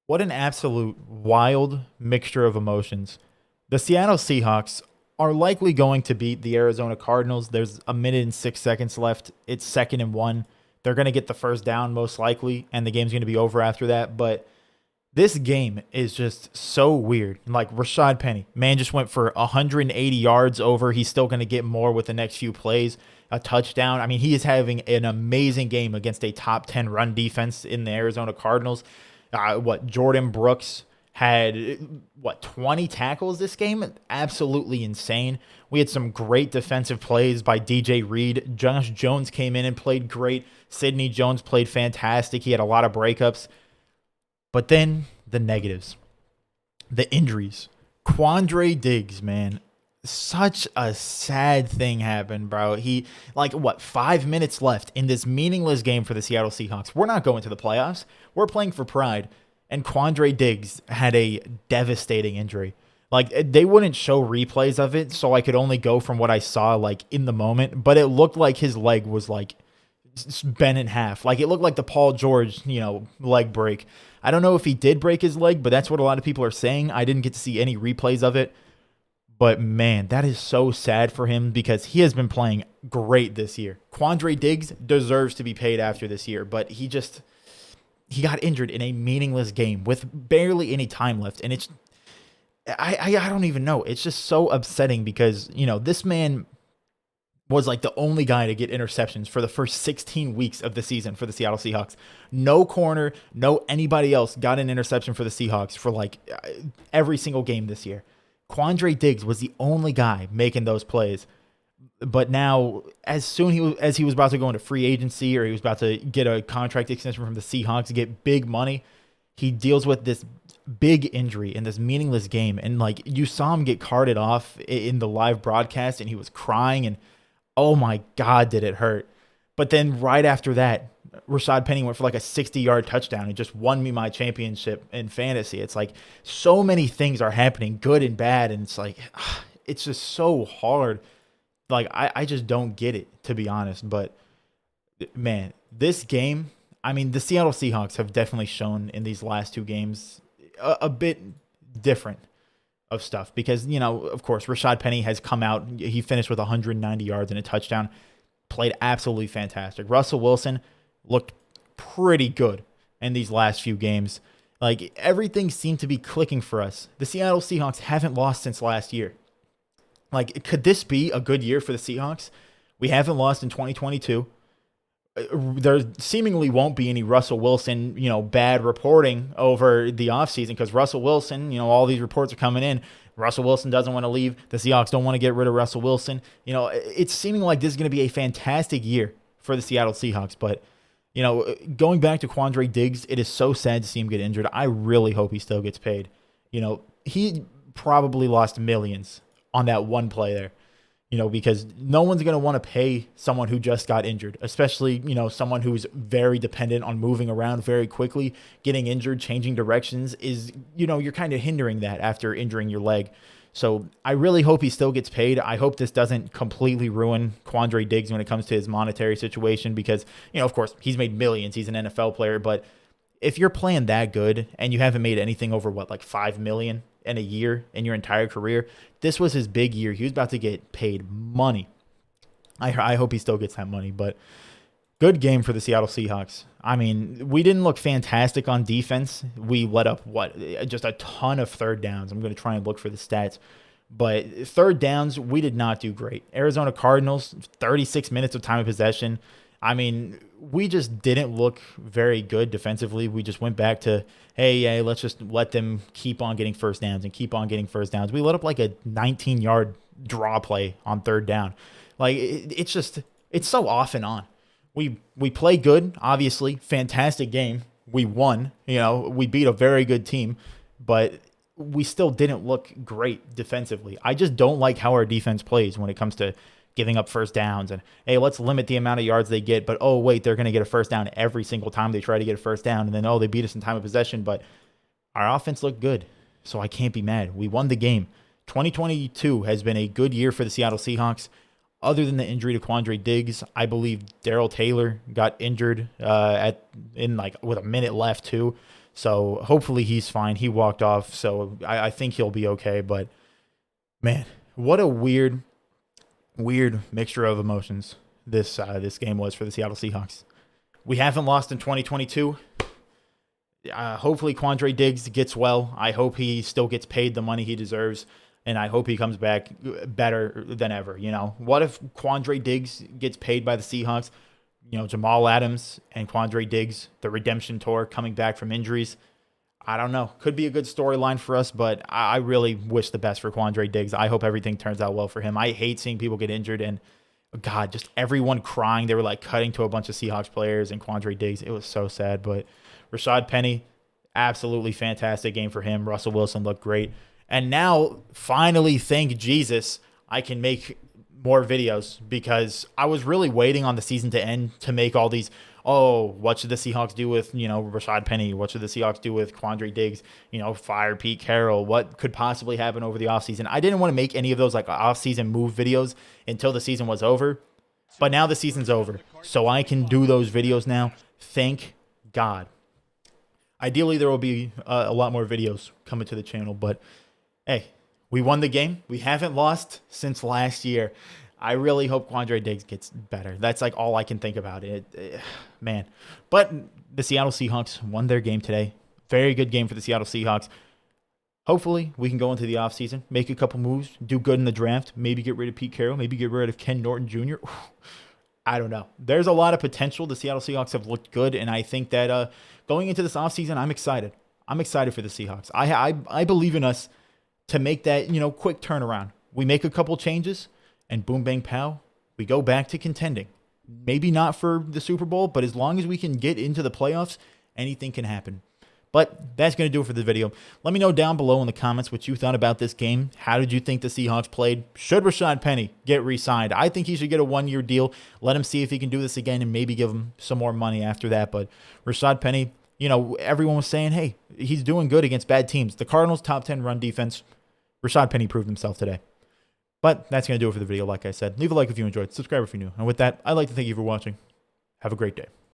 What an absolute wild mixture of emotions. The Seattle Seahawks are likely going to beat the Arizona Cardinals. There's a minute and 6 seconds left. It's 2nd and 1. They're going to get the first down most likely, and the game's going to be over after that. But this game is just so weird. Like Rashad Penny, man, just went for 180 yards over. He's still going to get more with the next few plays. A touchdown. I mean, he is having an amazing game against a top 10 run defense in the Arizona Cardinals. Jordan Brooks had 20 tackles this game? Absolutely insane. We had some great defensive plays by DJ Reed. Josh Jones came in and played great. Sidney Jones played fantastic. He had a lot of breakups. But then the negatives, the injuries. Quandre Diggs, man, such a sad thing happened, bro. 5 minutes left in this meaningless game for the Seattle Seahawks. We're not going to the playoffs. We're playing for pride. And Quandre Diggs had a devastating injury. Like, they wouldn't show replays of it, so I could only go from what I saw, like, in the moment. But it looked like his leg was, like, bent in half. Like, it looked like the Paul George, leg break. I don't know if he did break his leg, but that's what a lot of people are saying. I didn't get to see any replays of it. But man, that is so sad for him because he has been playing great this year. Quandre Diggs deserves to be paid after this year, but he got injured in a meaningless game with barely any time left. And I don't even know. It's just so upsetting because, this man was like the only guy to get interceptions for the first 16 weeks of the season for the Seattle Seahawks. No corner, no anybody else got an interception for the Seahawks for like every single game this year. Quandre Diggs was the only guy making those plays. But now, as soon as he was about to go into free agency or he was about to get a contract extension from the Seahawks to get big money, he deals with this big injury in this meaningless game. And like you saw him get carted off in the live broadcast and he was crying and oh my God, did it hurt. But then right after that, Rashad Penny went for like a 60-yard touchdown and just won me my championship in fantasy. It's like so many things are happening, good and bad, and it's like it's just so hard. Like I just don't get it, to be honest. But man, this game, I mean, the Seattle Seahawks have definitely shown in these last two games a bit different of stuff because, of course, Rashad Penny has come out. He finished with 190 yards and a touchdown, played absolutely fantastic. Russell Wilson looked pretty good in these last few games. Like everything seemed to be clicking for us. The Seattle Seahawks haven't lost since last year. Like, could this be a good year for the Seahawks? We haven't lost in 2022. There seemingly won't be any Russell Wilson, bad reporting over the offseason because Russell Wilson, all these reports are coming in. Russell Wilson doesn't want to leave. The Seahawks don't want to get rid of Russell Wilson. It's seeming like this is going to be a fantastic year for the Seattle Seahawks. But, going back to Quandre Diggs, it is so sad to see him get injured. I really hope he still gets paid. He probably lost millions on that one play there. Because no one's going to want to pay someone who just got injured, especially, someone who's very dependent on moving around very quickly. Getting injured, changing directions is, you're kind of hindering that after injuring your leg. So I really hope he still gets paid. I hope this doesn't completely ruin Quandre Diggs when it comes to his monetary situation because, of course, he's made millions. He's an NFL player. But if you're playing that good and you haven't made anything over, like $5 million in a year in your entire career, this was his big year. He was about to get paid money. I hope he still gets that money, but good game for the Seattle Seahawks. I mean, we didn't look fantastic on defense. We let up, just a ton of third downs. I'm going to try and look for the stats. But third downs, we did not do great. Arizona Cardinals, 36 minutes of time of possession. I mean, we just didn't look very good defensively. We just went back to, hey, let's just let them keep on getting first downs and keep on getting first downs. We let up like a 19-yard draw play on third down. Like, it's so off and on. We play good, obviously. Fantastic game. We won. We beat a very good team, but we still didn't look great defensively. I just don't like how our defense plays when it comes to giving up first downs and, hey, let's limit the amount of yards they get. But, oh, wait, they're going to get a first down every single time they try to get a first down. And then, oh, they beat us in time of possession. But our offense looked good, so I can't be mad. We won the game. 2022 has been a good year for the Seattle Seahawks. Other than the injury to Quandre Diggs, I believe Darrell Taylor got injured with a minute left too. So hopefully he's fine. He walked off, so I think he'll be okay. But man, what a weird mixture of emotions this game was for the Seattle Seahawks. We haven't lost in 2022. Hopefully Quandre Diggs gets well. I hope he still gets paid the money he deserves, and I hope he comes back better than ever. What if Quandre Diggs gets paid by the Seahawks? Jamal Adams and Quandre Diggs, the redemption tour, coming back from injuries. I don't know. Could be a good storyline for us, but I really wish the best for Quandre Diggs. I hope everything turns out well for him. I hate seeing people get injured, and God, just everyone crying. They were like cutting to a bunch of Seahawks players and Quandre Diggs. It was so sad, but Rashad Penny, absolutely fantastic game for him. Russell Wilson looked great. And now, finally, thank Jesus, I can make more videos because I was really waiting on the season to end to make all these, what should the Seahawks do with, Rashad Penny? What should the Seahawks do with Quandre Diggs? Fire Pete Carroll. What could possibly happen over the offseason? I didn't want to make any of those like offseason move videos until the season was over. But now the season's over, so I can do those videos now. Thank God. Ideally, there will be a lot more videos coming to the channel, but hey, we won the game. We haven't lost since last year. I really hope Quandre Diggs gets better. That's like all I can think about man. But the Seattle Seahawks won their game today. Very good game for the Seattle Seahawks. Hopefully, we can go into the offseason, make a couple moves, do good in the draft, maybe get rid of Pete Carroll, maybe get rid of Ken Norton Jr. I don't know. There's a lot of potential. The Seattle Seahawks have looked good, and I think that going into this offseason, I'm excited. I'm excited for the Seahawks. I believe in us to make that, quick turnaround. We make a couple changes, and boom, bang, pow, we go back to contending. Maybe not for the Super Bowl, but as long as we can get into the playoffs, anything can happen. But that's going to do it for the video. Let me know down below in the comments what you thought about this game. How did you think the Seahawks played? Should Rashad Penny get re-signed? I think he should get a one-year deal. Let him see if he can do this again and maybe give him some more money after that. But Rashad Penny, everyone was saying, hey, he's doing good against bad teams. The Cardinals, top 10 run defense. Rashad Penny proved himself today. But that's going to do it for the video, like I said. Leave a like if you enjoyed. Subscribe if you're new. And with that, I'd like to thank you for watching. Have a great day.